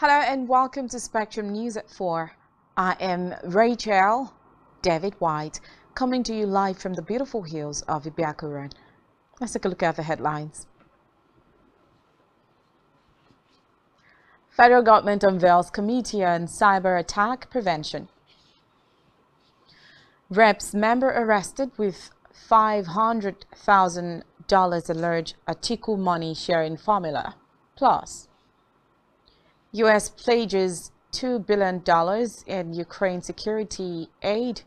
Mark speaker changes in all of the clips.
Speaker 1: Hello and welcome to Spectrum News at 4. I am Rachel David White, coming to you live from the beautiful hills of Ibiakuran. Let's take a look at the headlines. Federal government unveils committee on cyber attack prevention. Reps member arrested with $500,000 alleged Atiku money sharing formula. Plus, U.S. pledges $2 billion in Ukraine security aid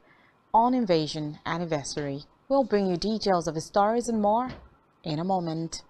Speaker 1: on invasion anniversary. We'll bring you details of the stories and more in a moment.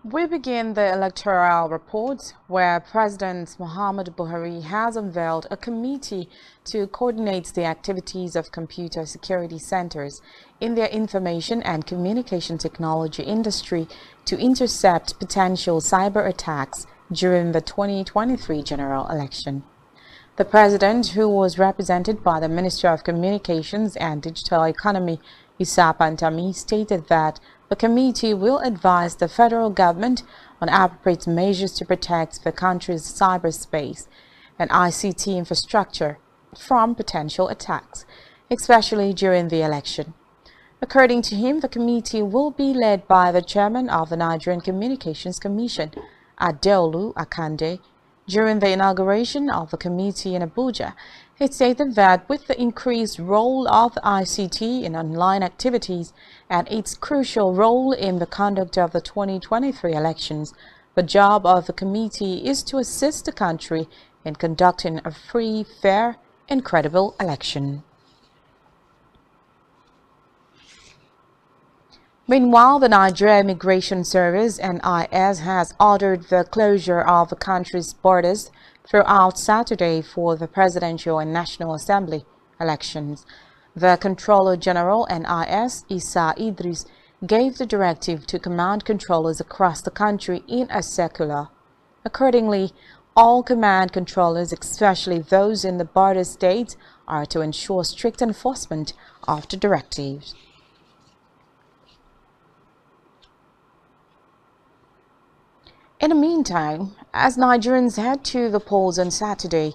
Speaker 1: We begin the electoral report, where President Muhammadu Buhari has unveiled a committee to coordinate the activities of computer security centers in their information and communication technology industry to intercept potential cyber attacks during the 2023 general election. The president, who was represented by the Minister of Communications and Digital Economy, Issa Pantami, stated that the committee will advise the federal government on appropriate measures to protect the country's cyberspace and ICT infrastructure from potential attacks, especially during the election. According to him, the committee will be led by the chairman of the Nigerian Communications Commission, Adeolu Akande. During the inauguration of the committee in Abuja, it stated that with the increased role of the ICT in online activities and its crucial role in the conduct of the 2023 elections, the job of the committee is to assist the country in conducting a free, fair, and credible election. Meanwhile, the Nigeria Immigration Service (NIS) has ordered the closure of the country's borders throughout Saturday for the presidential and National Assembly elections. The Controller General (NIS), Issa Idris, gave the directive to command controllers across the country in a circular. Accordingly, all command controllers, especially those in the border states, are to ensure strict enforcement of the directives. In the meantime, as Nigerians head to the polls on Saturday,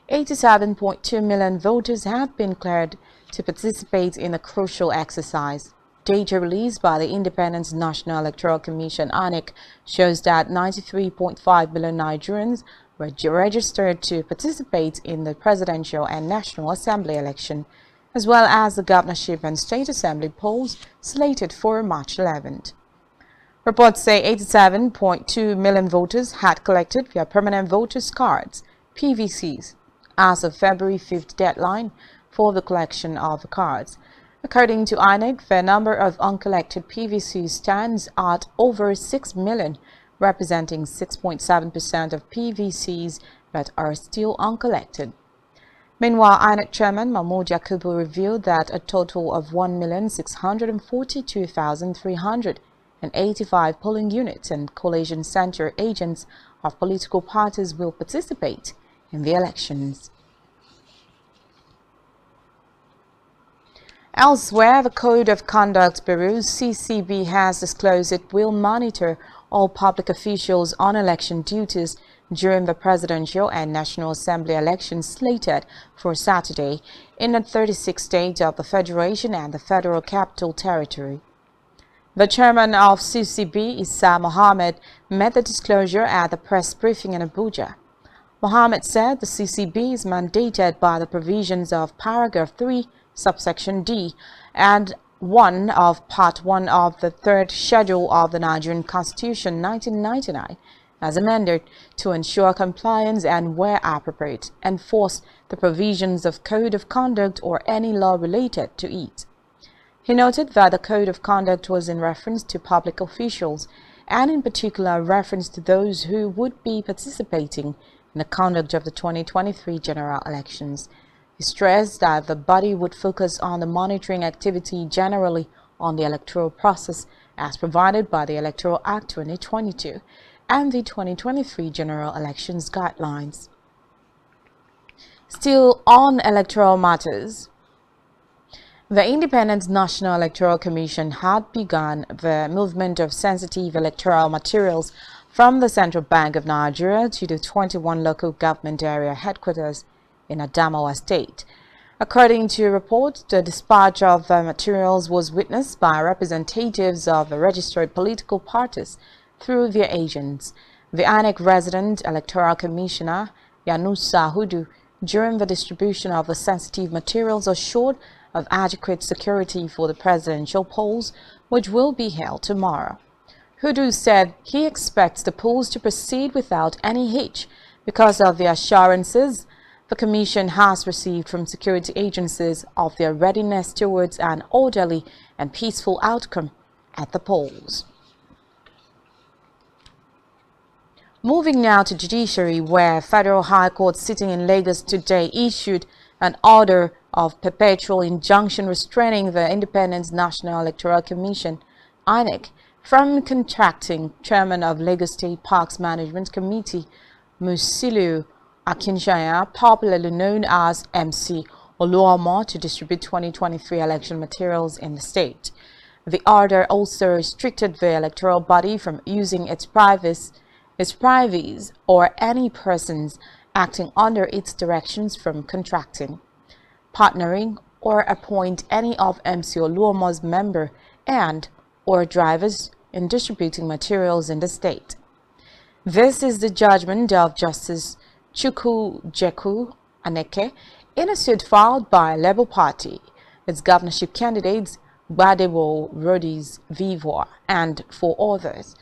Speaker 1: 87.2 million voters have been cleared to participate in a crucial exercise. Data released by the Independent National Electoral Commission (INEC) shows that 93.5 million Nigerians were registered to participate in the presidential and National Assembly election, as well as the governorship and state assembly polls slated for March 11th. Reports say 87.2 million voters had collected their permanent voters' cards, PVCs, as of February 5th deadline for the collection of the cards. According to INEC, the number of uncollected PVCs stands at over 6 million, representing 6.7% of PVCs that are still uncollected. Meanwhile, INEC Chairman Mahmoud Yakubu revealed that a total of 1,642,385 polling units and collation center agents of political parties will participate in the elections. Elsewhere, the Code of Conduct Bureau (CCB) has disclosed it will monitor all public officials on election duties during the presidential and National Assembly elections slated for Saturday in the 36 states of the Federation and the Federal Capital Territory. The chairman of CCB, Issa Mohammed, made the disclosure at the press briefing in Abuja. Mohammed said the CCB is mandated by the provisions of paragraph 3, subsection D, and 1 of Part 1 of the 3rd Schedule of the Nigerian Constitution 1999, as amended, to ensure compliance and, where appropriate, enforce the provisions of Code of Conduct or any law related to it. He noted that the Code of Conduct was in reference to public officials, and in particular reference to those who would be participating in the conduct of the 2023 general elections. He stressed that the body would focus on the monitoring activity generally on the electoral process as provided by the Electoral Act 2022 and the 2023 general elections guidelines. Still on electoral matters, the Independent National Electoral Commission had begun the movement of sensitive electoral materials from the Central Bank of Nigeria to the 21 local government area headquarters in Adamawa State. According to reports, the dispatch of the materials was witnessed by representatives of the registered political parties through their agents. The INEC resident electoral commissioner, Yanusa Hudu, during the distribution of the sensitive materials assured of adequate security for the presidential polls, which will be held tomorrow. Hudu said he expects the polls to proceed without any hitch because of the assurances the Commission has received from security agencies of their readiness towards an orderly and peaceful outcome at the polls. Moving now to judiciary, where Federal High Court sitting in Lagos today issued an order of perpetual injunction restraining the Independent National Electoral Commission, INEC, from contracting Chairman of Lagos State Parks Management Committee, Musiliu Akinshaya, popularly known as MC Oluomo, to distribute 2023 election materials in the state. The order also restricted the electoral body from using its privies or any persons acting under its directions from contracting, partnering, or appoint any of MC Oluomo's member and or drivers in distributing materials in the state. This is the judgment of Justice Chukwujeku Aneke in a suit filed by Labour Party, its governorship candidates Gbadebo Rhodes Vivour and 4 others.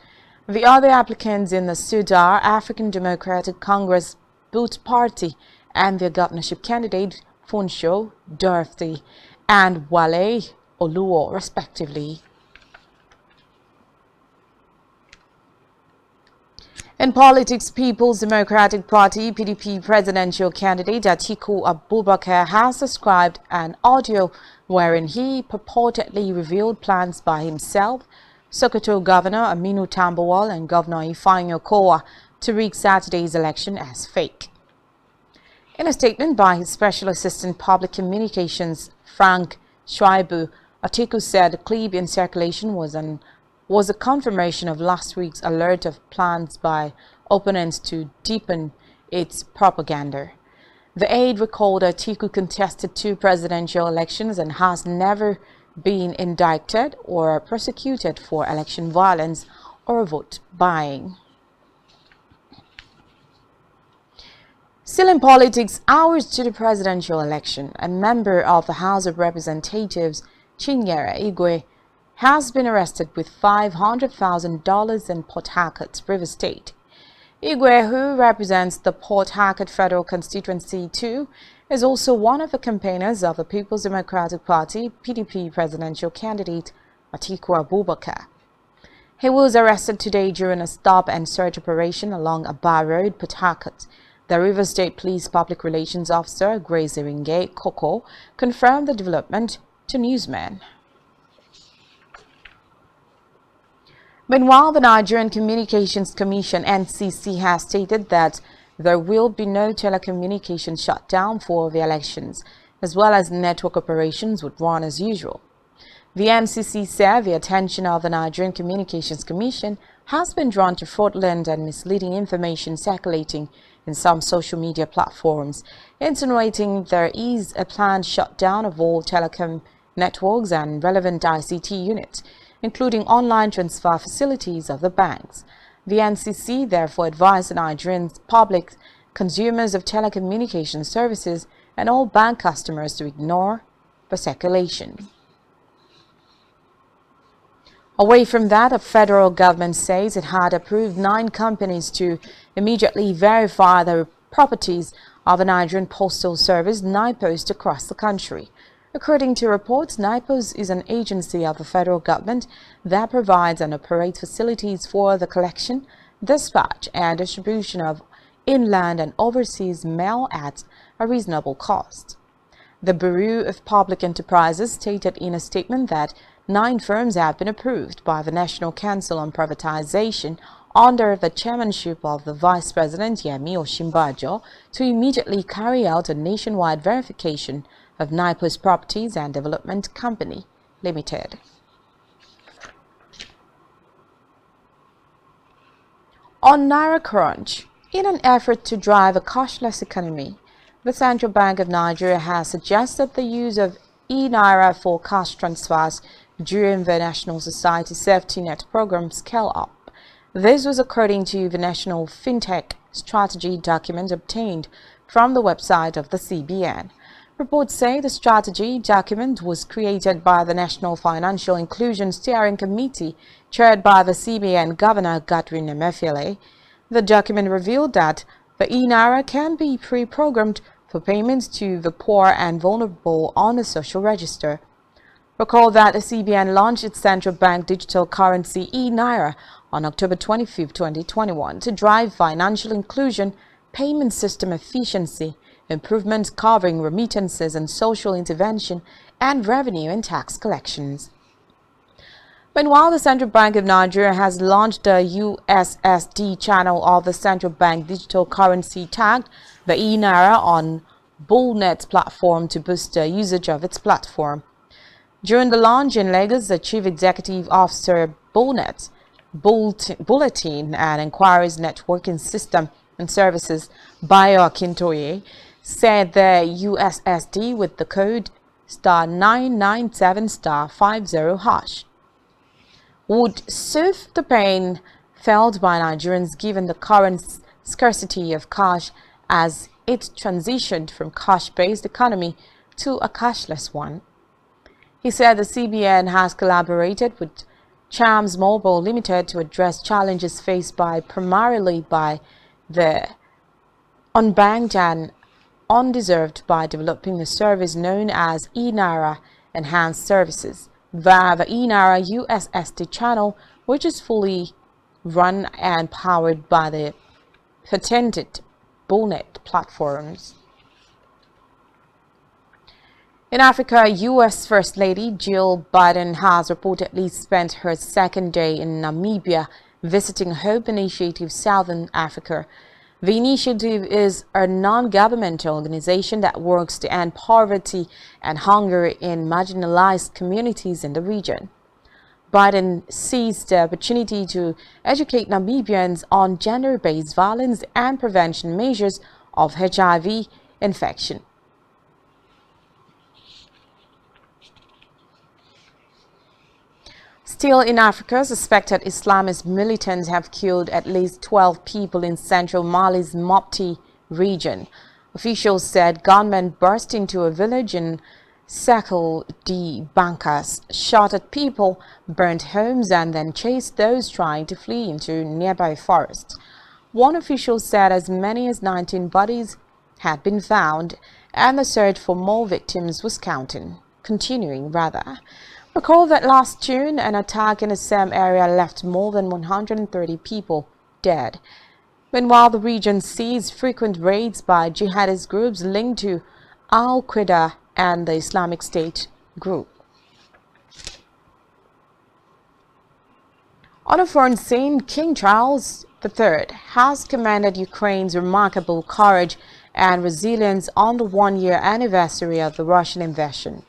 Speaker 1: The other applicants in the suit are African Democratic Congress Boot Party and their governorship candidate Funsho Dorothy and Wale Oluo, respectively. In politics, People's Democratic Party (PDP) presidential candidate Atiku Abubakar has described an audio wherein he purportedly revealed plans by himself, Sokoto Governor Aminu Tambuwal and Governor Ifeanyi Okowa to rig Saturday's election as fake. In a statement by his Special Assistant Public Communications, Frank Schwaibu, Atiku said the clip in circulation was a confirmation of last week's alert of plans by opponents to deepen its propaganda. The aide recalled Atiku contested 2 presidential elections and has never been indicted or prosecuted for election violence or vote buying. Still in politics, hours to the presidential election, a member of the House of Representatives, Chinyere Igwe, has been arrested with $500,000 in Port Harcourt, River State. Igwe, who represents the Port Harcourt Federal Constituency 2, is also one of the campaigners of the People's Democratic Party (PDP) presidential candidate Atiku Abubakar. He was arrested today during a stop and search operation along Aba Road, Port Harcourt. The River State Police Public Relations Officer, Grace Iringe Koko, confirmed the development to newsmen. Meanwhile, the Nigerian Communications Commission (NCC) has stated that there will be no telecommunications shutdown for the elections, as well as network operations would run as usual. The NCC said the attention of the Nigerian Communications Commission has been drawn to fraudulent and misleading information circulating in some social media platforms, insinuating there is a planned shutdown of all telecom networks and relevant ICT units, including online transfer facilities of the banks. The NCC therefore advised the Nigerian public consumers of telecommunication services and all bank customers to ignore the circulation. Away from that, the federal government says it had approved 9 companies to immediately verify the properties of the Nigerian Postal Service, NIPOST, across the country. According to reports, NIPOST is an agency of the federal government that provides and operates facilities for the collection, dispatch, and distribution of inland and overseas mail at a reasonable cost. The Bureau of Public Enterprises stated in a statement that 9 firms have been approved by the National Council on Privatization under the chairmanship of the Vice President Yemi Osinbajo to immediately carry out a nationwide verification of NIPOST Properties and Development Company Limited. On Naira Crunch, in an effort to drive a cashless economy, the Central Bank of Nigeria has suggested the use of e-Naira for cash transfers during the National Society Safety Net program scale up. This was according to the National FinTech Strategy document obtained from the website of the CBN. Reports say the strategy document was created by the National Financial Inclusion Steering Committee, chaired by the CBN Governor Godwin Emefiele. The document revealed that the e-Naira can be pre-programmed for payments to the poor and vulnerable on the social register. Recall that the CBN launched its central bank digital currency e-Naira on October 25, 2021 to drive financial inclusion, payment system efficiency, improvements covering remittances and social intervention, and revenue and tax collections. Meanwhile, the Central Bank of Nigeria has launched the USSD channel of the central bank digital currency tagged the e-Naira on Bullnet platform to boost the usage of its platform. During the launch in Lagos, the Chief Executive Officer Bullnet, Bulletin and Inquiries Networking System and Services, Bayo Akintoye, said the USSD with the code *997*50# would soothe the pain felt by Nigerians given the current scarcity of cash as it transitioned from cash-based economy to a cashless one. He said the CBN has collaborated with Chams Mobile Limited to address challenges faced primarily by the unbanked and undeserved by developing a service known as e-Naira Enhanced Services via the e-Naira USSD channel, which is fully run and powered by the patented Bullnet platforms. In Africa, U.S. First Lady Jill Biden has reportedly spent her second day in Namibia visiting Hope Initiative Southern Africa. The initiative is a non-governmental organization that works to end poverty and hunger in marginalized communities in the region. Biden seized the opportunity to educate Namibians on gender-based violence and prevention measures of HIV infection. Still in Africa, suspected Islamist militants have killed at least 12 people in central Mali's Mopti region. Officials said gunmen burst into a village in Sekal di Bankas, shot at people, burnt homes, and then chased those trying to flee into nearby forests. One official said as many as 19 bodies had been found, and the search for more victims was continuing. Recall that last June, an attack in the same area left more than 130 people dead. Meanwhile, the region sees frequent raids by jihadist groups linked to Al-Qaeda and the Islamic State group. On a foreign scene, King Charles III has commended Ukraine's remarkable courage and resilience on the one-year anniversary of the Russian invasion.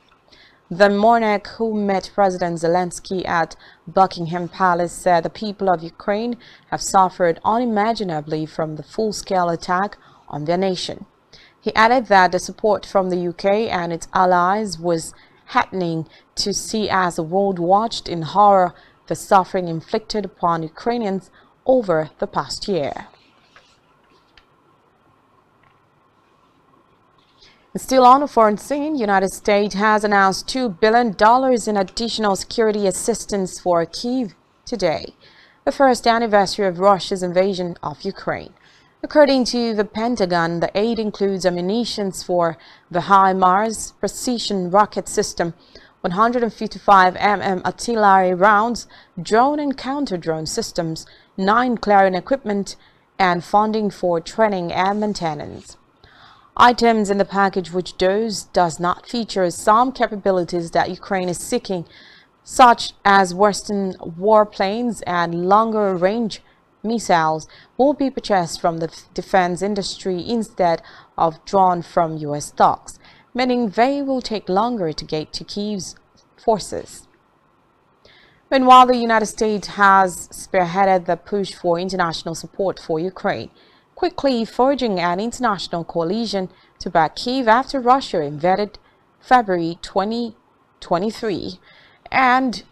Speaker 1: The monarch, who met President Zelensky at Buckingham Palace, said the people of Ukraine have suffered unimaginably from the full-scale attack on their nation. He added that the support from the UK and its allies was heartening to see as the world watched in horror the suffering inflicted upon Ukrainians over the past year. Still on the foreign scene, United States has announced $2 billion in additional security assistance for Kyiv today, the first anniversary of Russia's invasion of Ukraine. According to the Pentagon, the aid includes ammunition for the HIMARS precision rocket system, 155 artillery rounds, drone and counter-drone systems, 9 Clarion equipment, and funding for training and maintenance. Items in the package which does not feature some capabilities that Ukraine is seeking, such as Western warplanes and longer-range missiles, will be purchased from the defense industry instead of drawn from U.S. stocks, meaning they will take longer to get to Kyiv's forces. Meanwhile, the United States has spearheaded the push for international support for Ukraine, quickly forging an international coalition to back Kyiv after Russia invaded February 2023 and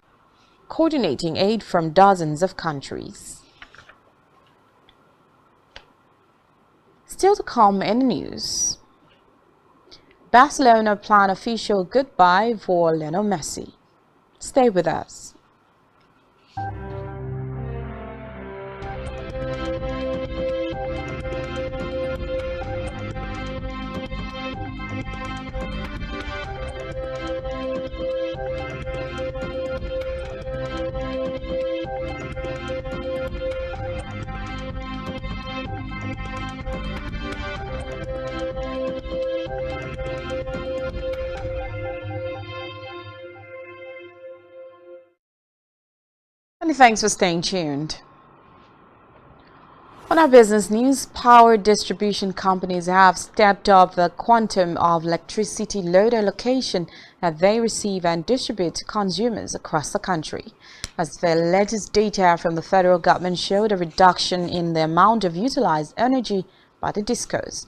Speaker 1: coordinating aid from dozens of countries. Still to come in the news, Barcelona plan official goodbye for Lionel Messi. Stay with us. And thanks for staying tuned. On our business news, power distribution companies have stepped up the quantum of electricity load allocation that they receive and distribute to consumers across the country, as the latest data from the federal government showed a reduction in the amount of utilized energy by the discos.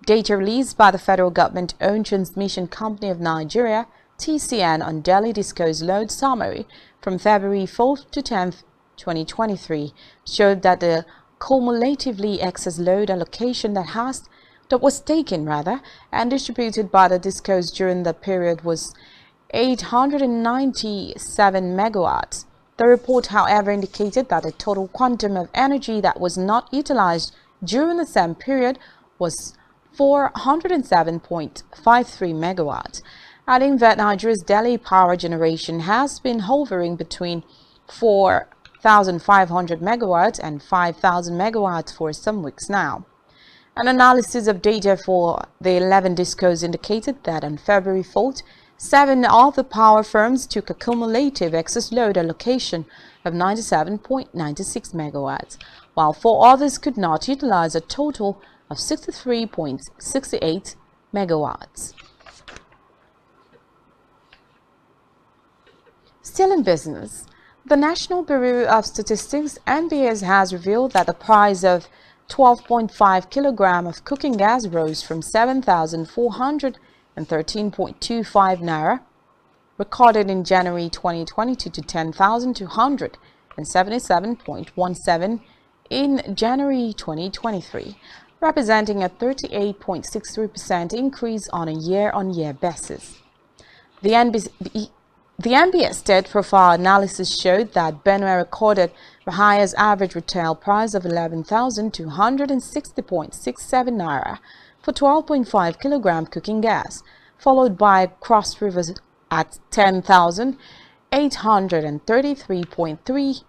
Speaker 1: Data released by the federal government-owned Transmission Company of Nigeria, TCN, on Delhi Disco's load summary from February 4th to 10th, 2023 showed that the cumulatively excess load allocation that was taken and distributed by the discos during the period was 897 megawatts. The report, however, indicated that the total quantum of energy that was not utilized during the same period was 407.53 megawatts, adding that Nigeria's Delhi power generation has been hovering between 4,500 megawatts and 5,000 megawatts for some weeks now. An analysis of data for the 11 discos indicated that on February 4th, 7 of the power firms took a cumulative excess load allocation of 97.96 megawatts, while 4 others could not utilize a total of 63.68 megawatts. Still in business, the National Bureau of Statistics (NBS) has revealed that the price of 12.5 kilogram of cooking gas rose from 7,413.25 naira recorded in January 2022 to 10,277.17 in January 2023, representing a 38.63% increase on a year-on-year basis. The NBS state profile analysis showed that Benue recorded the highest average retail price of 11,260.67 naira for 12.5 kilogram cooking gas, followed by Cross Rivers at 10,833.3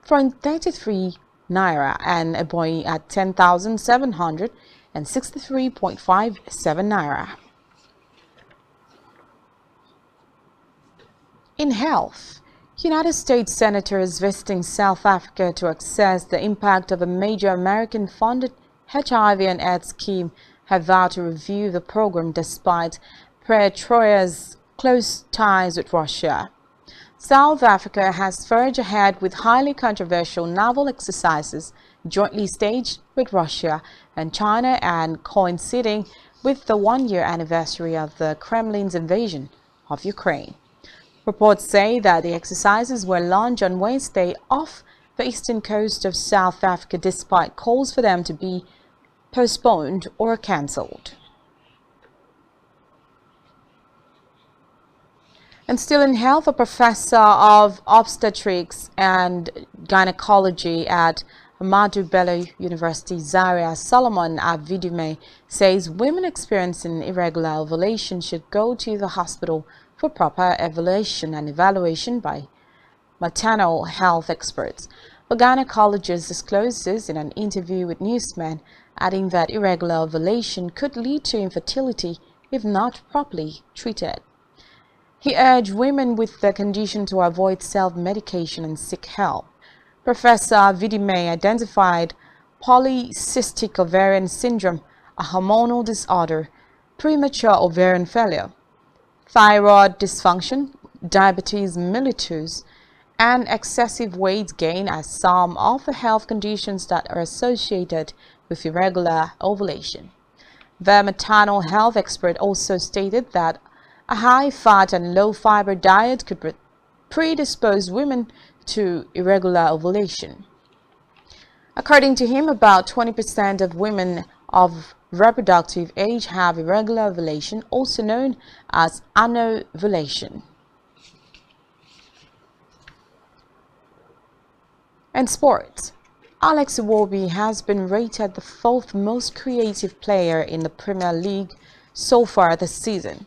Speaker 1: from 33 naira and Ebonyi at 10,763.57 naira. In health, United States senators visiting South Africa to assess the impact of a major American-funded HIV and AIDS scheme have vowed to review the program despite Pretoria's close ties with Russia. South Africa has forged ahead with highly controversial naval exercises jointly staged with Russia and China and coinciding with the one-year anniversary of the Kremlin's invasion of Ukraine. Reports say that the exercises were launched on Wednesday off the eastern coast of South Africa despite calls for them to be postponed or cancelled. And still in health, a professor of obstetrics and gynecology at Ahmadu Bello University, Zaria Solomon Avidime, says women experiencing irregular ovulation should go to the hospital for proper evaluation by maternal health experts. The gynecologist disclosed this in an interview with Newsman, adding that irregular ovulation could lead to infertility if not properly treated. He urged women with the condition to avoid self-medication and seek help. Professor Vidime identified polycystic ovarian syndrome, a hormonal disorder, premature ovarian failure, thyroid dysfunction, diabetes mellitus, and excessive weight gain as some of the health conditions that are associated with irregular ovulation. The maternal health expert also stated that a high-fat and low-fiber diet could predispose women to irregular ovulation. According to him, about 20% of women of reproductive age have irregular ovulation, also known as anovulation. In sports, Alex Iwobi has been rated the fourth most creative player in the Premier League so far this season.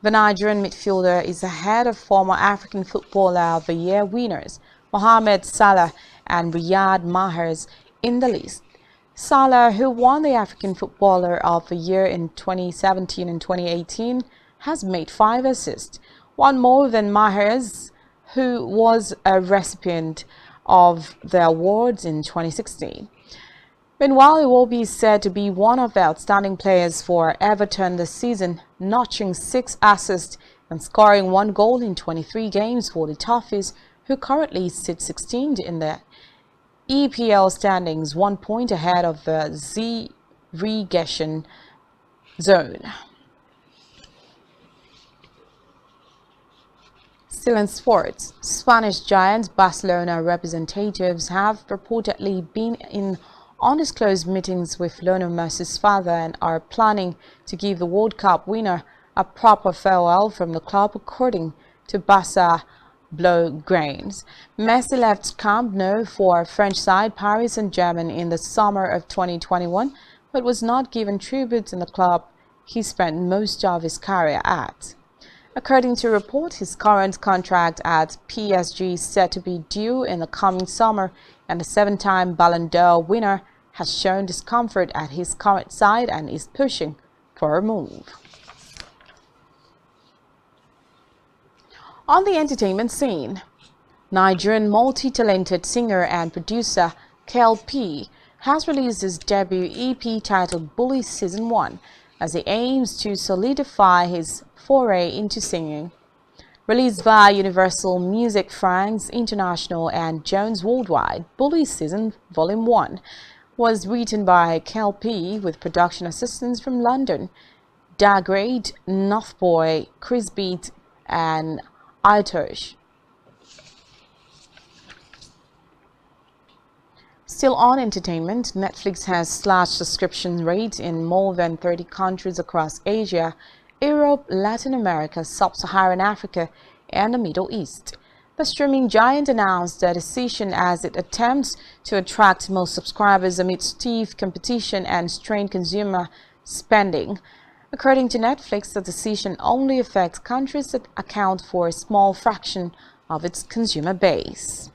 Speaker 1: The Nigerian midfielder is ahead of former African Footballer of the Year winners Mohamed Salah and Riyad Mahrez in the list. Salah, who won the African Footballer of the Year in 2017 and 2018, has made 5 assists, one more than Mahrez, who was a recipient of the awards in 2016. Meanwhile, Iwobi is said to be one of the outstanding players for Everton this season, notching 6 assists and scoring 1 goal in 23 games for the Toffees, who currently sit 16th in the EPL standings, 1 point ahead of the relegation zone. Still in sports, Spanish giants Barcelona representatives have reportedly been in undisclosed meetings with Lionel Messi's father and are planning to give the World Cup winner a proper farewell from the club, according to Barça Blaugranes. Messi left Camp Nou for French side Paris Saint-Germain in the summer of 2021, but was not given tribute in the club he spent most of his career at. According to report, his current contract at PSG is set to be due in the coming summer, and the 7-time Ballon d'Or winner has shown discomfort at his current side and is pushing for a move. On the entertainment scene, Nigerian multi-talented singer and producer KLP has released his debut EP titled Bully Season 1 as he aims to solidify his foray into singing. Released via Universal Music France International and Jones Worldwide, Bully Season Volume 1 was written by KLP with production assistance from London, Dagrade, Northboy, Chris Beat, and Aitosh. Still on entertainment, Netflix has slashed subscription rates in more than 30 countries across Asia, Europe, Latin America, Sub-Saharan Africa, and the Middle East. The streaming giant announced the decision as it attempts to attract more subscribers amid stiff competition and strained consumer spending. According to Netflix, the decision only affects countries that account for a small fraction of its consumer base.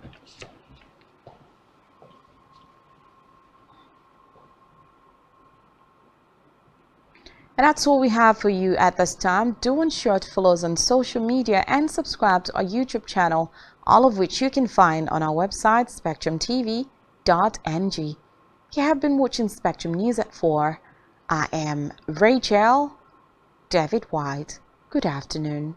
Speaker 1: And that's all we have for you at this time. Do ensure to follow us on social media and subscribe to our YouTube channel, all of which you can find on our website, spectrumtv.ng. You have been watching Spectrum News at 4. I am Rachel David White. Good afternoon.